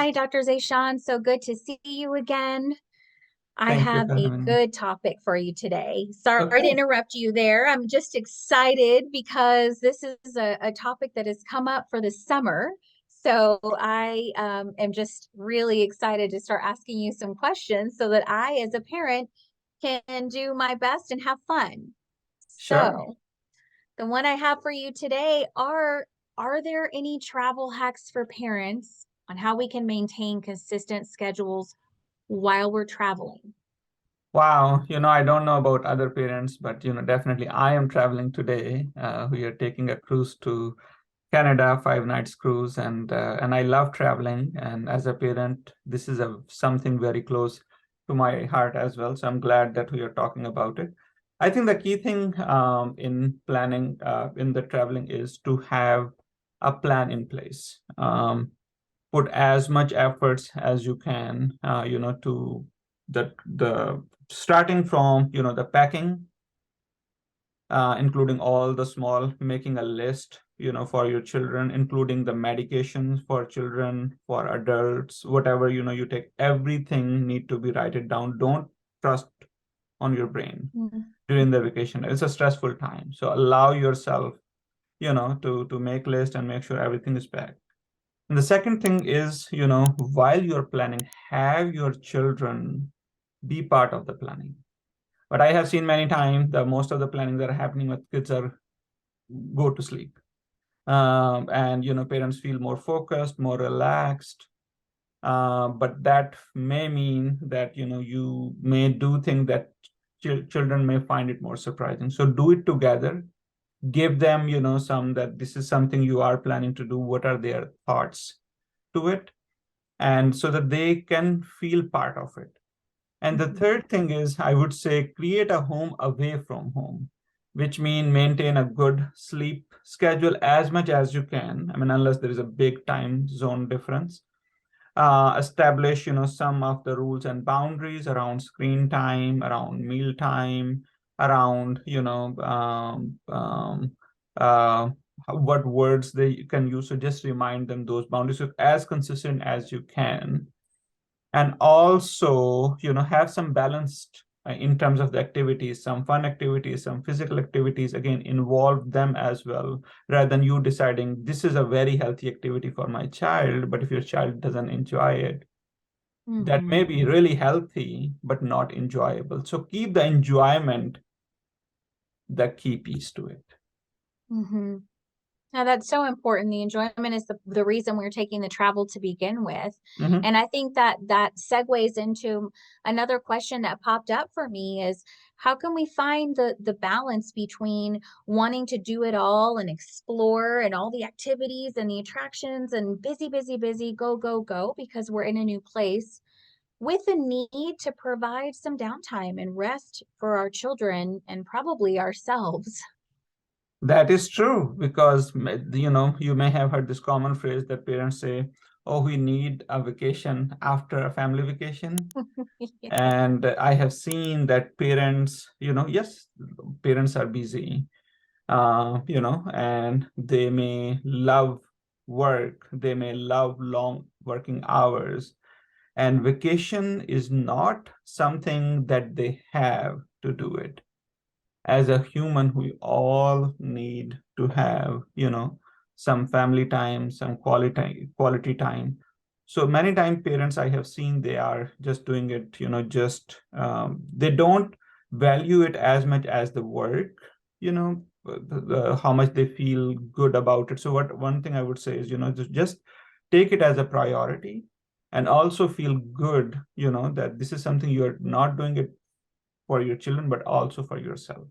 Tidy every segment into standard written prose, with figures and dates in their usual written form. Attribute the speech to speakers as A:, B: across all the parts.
A: Hi, Dr.Z. So good to see you again. I
B: Thank you
A: have
B: for
A: a
B: having me.
A: good topic for you today. Sorry to
B: Okay.
A: interrupt you there. I'm just excited because this is a topic that has come up for the summer. So I am just really excited to start asking you some questions so that I, as a parent, can do my best and have fun.
B: Sure.
A: So the one I have for you today are there any travel hacks for parents on how we can maintain consistent schedules while we're traveling?
B: Wow. I don't know about other parents, but definitely I am traveling today. We are taking a cruise to Canada, 5 nights cruise, and I love traveling. And as a parent, this is something very close to my heart as well. So I'm glad that we are talking about it. I think the key thing in planning in the traveling is to have a plan in place. Put as much efforts as you can, to the starting from, the packing, including all the small, making a list, for your children, including the medications for children, for adults, whatever, you take everything need to be write it down. Don't trust on your brain
A: Mhm.
B: during the vacation. It's a stressful time. So allow yourself, to make list and make sure everything is packed. And the second thing is, while you're planning, have your children be part of the planning. But I have seen many times the most of the planning that are happening with kids are go to sleep. And parents feel more focused, more relaxed. But that may mean that you may do things that children may find it more surprising. So do it together. Give them, some that this is something you are planning to do. What are their thoughts to it? And so that they can feel part of it. And the
A: Mhm.
B: third thing is, I would say, create a home away from home, which means maintain a good sleep schedule as much as you can. I mean, unless there is a big time zone difference. Establish, some of the rules and boundaries around screen time, around meal time, around, uh, what words they can use. So just remind them those boundaries so as consistent as you can, and also have some balanced in terms of the activities, some fun activities, some physical activities. Again, involve them as well, rather than you deciding this is a very healthy activity for my child, but if your child doesn't enjoy it, that may
A: Mhm.
B: be really healthy but not enjoyable. So keep the enjoyment the key piece to it.
A: Mhm. Now that's so important. The enjoyment is the reason we're taking the travel to begin with.
B: Mhm.
A: And I think that that segues into another question that popped up for me is how can we find the balance between wanting to do it all and explore and all the activities and the attractions and busy, busy, busy, go, go, go, because we're in a new place with the need to provide some downtime and rest for our children and probably ourselves.
B: That is true because you may have heard this common phrase that parents say, "Oh, we need a vacation after a family vacation."
A: Yeah.
B: And I have seen that parents, yes, parents are busy, and they may love work, they may love long working hours, and vacation is not something that they have to do it. As a human, we all need to have, some family time, some quality time. So many times parents I have seen, they are just doing it, just they don't value it as much as the work, how much they feel good about it. So what one thing I would say is, just take it as a priority and also feel good, that this is something you're not doing it for your children, but also for yourself.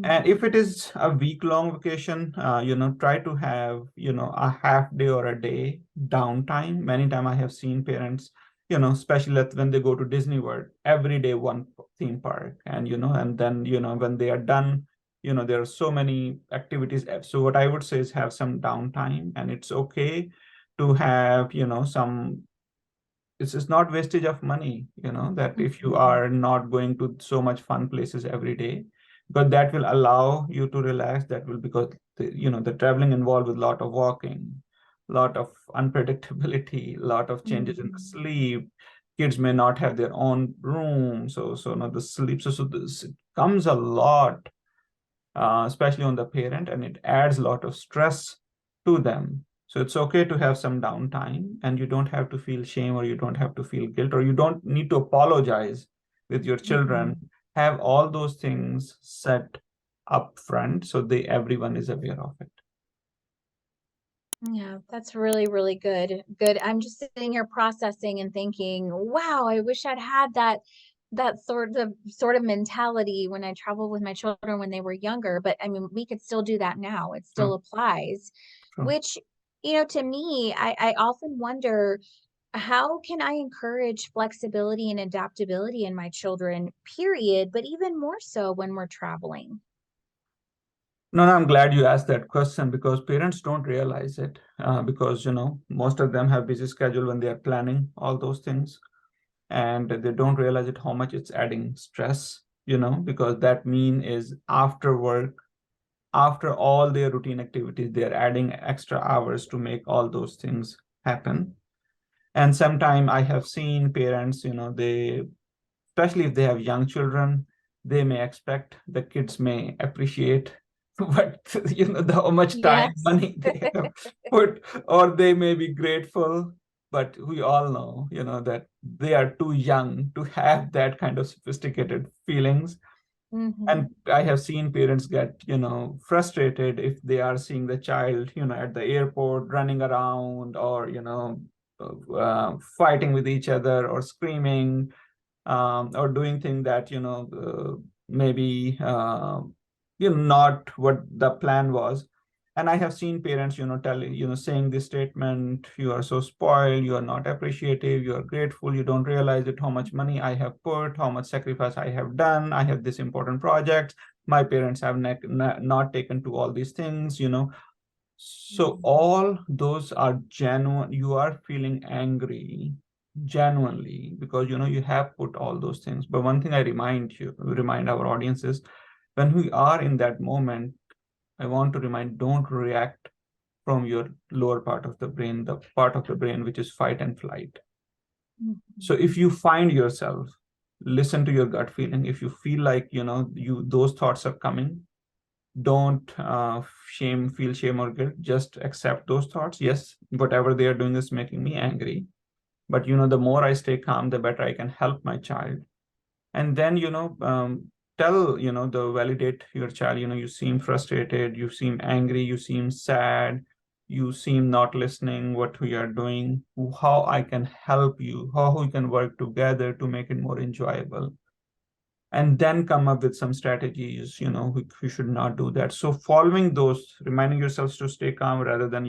B: And if
A: Mhm.
B: it is a week-long vacation, try to have, a half day or a day downtime. Many times I have seen parents, especially when they go to Disney World, every day one theme park. And, and then, when they are done, there are so many activities. So what I would say is have some downtime, and it's okay to have, it's not wastage of money, that if you
A: Mhm.
B: are not going to so much fun places every day, but that will allow you to relax. That will, because the traveling involved with a lot of walking, lot of unpredictability, lot of changes in the
A: Mhm.
B: sleep. Kids may not have their own room, so not the sleep. So this it comes a lot, especially on the parent, and it adds a lot of stress to them. So it's okay to have some downtime, and you don't have to feel shame, or you don't have to feel guilt, or you don't need to apologize with your children.
A: Mhm.
B: Have all those things set up front so everyone is aware of it.
A: Yeah, that's really, really good. Good. I'm just sitting here processing and thinking, wow, I wish I'd had that sort of mentality when I traveled with my children when they were younger. But I mean, we could still do that now. It still
B: True,
A: applies,
B: true.
A: which, to me, I often wonder, how can I encourage flexibility and adaptability in my children, period, but even more so when we're traveling?
B: No, no, I'm glad you asked that question because parents don't realize it. Because most of them have busy schedule when they are planning all those things, and they don't realize it how much it's adding stress. Because that mean is after work, after all their routine activities, they are adding extra hours to make all those things happen. And sometime I have seen parents, they, especially if they have young children, they may expect the kids may appreciate what how much time,
A: Yes.
B: money they have put, or they may be grateful. But we all know, that they are too young to have that kind of sophisticated feelings. And
A: Hmm.
B: I have seen parents get, frustrated if they are seeing the child, at the airport running around, or fighting with each other, or screaming, or doing things that maybe not what the plan was. And I have seen parents telling, saying this statement: you are so spoiled, you are not appreciative, you are grateful, you don't realize it, how much money I have put, how much sacrifice I have done, I have this important project, my parents have not taken to all these things. So
A: Mhm.
B: all those are genuine. You are feeling angry genuinely because you have put all those things. But one thing I remind our audience is, when we are in that moment, I want to remind, don't react from your lower part of the brain, the part of the brain which is fight and flight. So
A: Mhm.
B: if you find yourself, listen to your gut feeling. If you feel like you those thoughts are coming, don't feel shame or guilt. Just accept those thoughts. Yes, whatever they are doing is making me angry, but the more I stay calm, the better I can help my child. And then tell, the validate your child. You seem frustrated, you seem angry, you seem sad, you seem not listening what we are doing, how I can help you, how we can work together to make it more enjoyable. And then come up with some strategies. We should not do that. So following those, reminding yourselves to stay calm rather than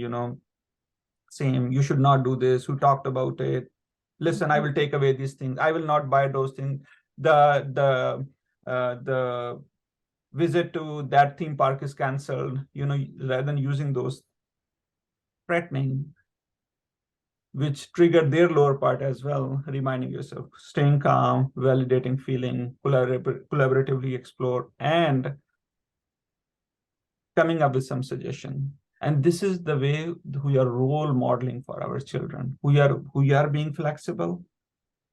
B: saying you should not do this, who talked about it, listen, I will
A: Mhm.
B: take away these things, I will not buy those things, the visit to that theme park is canceled. Rather than using those threatening, which trigger their lower part as well, reminding yourself, staying calm, validating feeling, collaboratively explore, and coming up with some suggestion. And this is the way we are role modeling for our children. We are being flexible.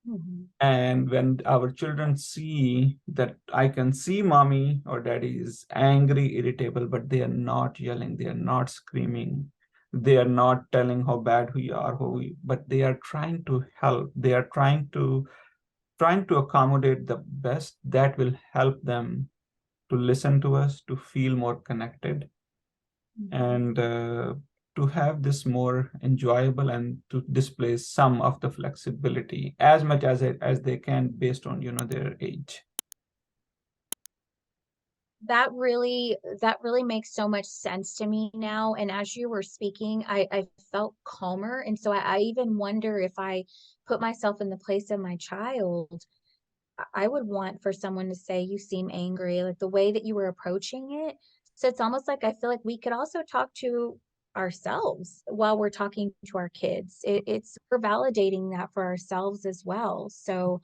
A: Mhm.
B: And when our children see that I can see mommy or daddy is angry, irritable, but they are not yelling, they are not screaming, they are not telling how bad we are, but they are trying to help. They are trying to accommodate the best that will help them to listen to us, to feel more connected,
A: Mhm.
B: and to have this more enjoyable, and to display some of the flexibility as much as they can based on their age.
A: That really makes so much sense to me now, and as you were speaking, I felt calmer, and so I even wonder, if I put myself in the place of my child, I would want for someone to say, "You seem angry," like, the way that you were approaching it. So it's almost like I feel like we could also talk to ourselves while we're talking to our kids. We're validating that for ourselves as well. So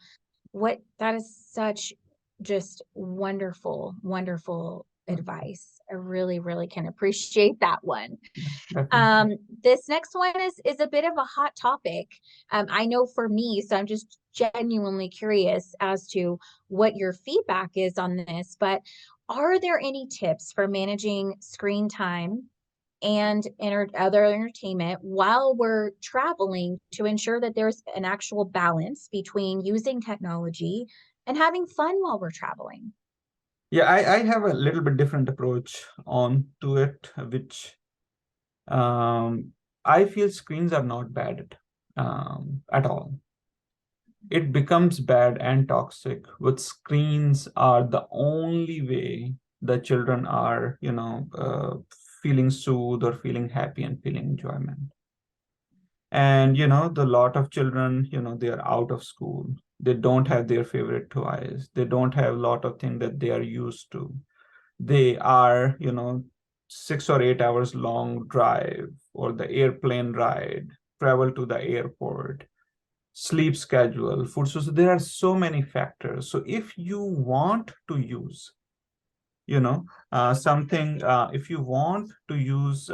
A: that is such just wonderful, wonderful advice. I really, really can appreciate that one.
B: Yeah, definitely.
A: This next one is a bit of a hot topic. I know for me, so I'm just genuinely curious as to what your feedback is on this, but are there any tips for managing screen time and other entertainment while we're traveling to ensure that there's an actual balance between using technology and having fun while we're traveling?
B: Yeah, I have a little bit different approach on to it, which I feel screens are not bad at all. It becomes bad and toxic with screens are the only way the children are, feeling soothed or feeling happy and feeling enjoyment. And the lot of children, they are out of school. They don't have their favorite toys. They don't have a lot of things that they are used to. They are 6 or 8 hours long drive or the airplane ride, travel to the airport, sleep schedule, food. So there are so many factors. So if you want to use, something, if you want to use,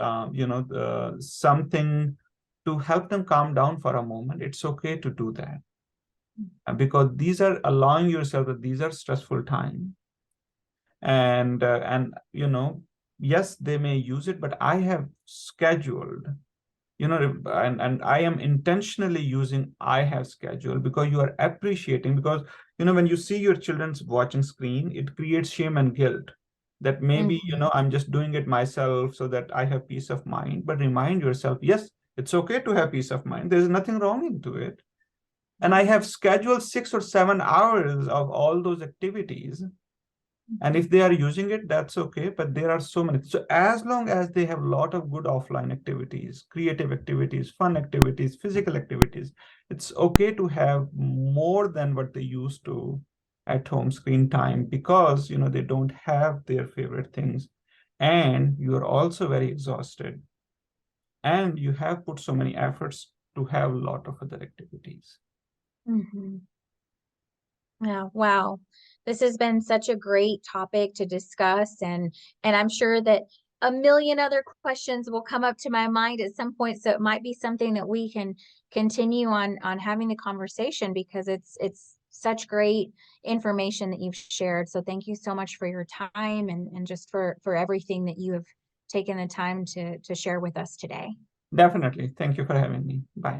B: something to help them calm down for a moment, it's okay to do that. Because these are allowing yourself that these are stressful time. And yes, they may use it, but I have scheduled, and I am intentionally using I have scheduled because you are appreciating, because when you see your children's watching screen, it creates shame and guilt that maybe
A: Mhm.
B: I'm just doing it myself so that I have peace of mind. But remind yourself, yes, it's okay to have peace of mind. There's nothing wrong into it. And I have scheduled 6 or 7 hours of all those activities, and
A: Mhm.
B: if they are using it, that's okay. But there are so many. So as long as they have a lot of good offline activities, creative activities, fun activities, physical activities, it's okay to have more than what they used to at home screen time, because they don't have their favorite things. And you're also very exhausted. And you have put so many efforts to have a lot of other activities.
A: Mhm. Yeah, wow. This has been such a great topic to discuss, and I'm sure that a million other questions will come up to my mind at some point, so it might be something that we can continue on having the conversation, because it's such great information that you've shared. So thank you so much for your time, and just for everything that you have taken the time to share with us today.
B: Definitely. Thank you for having me. Bye.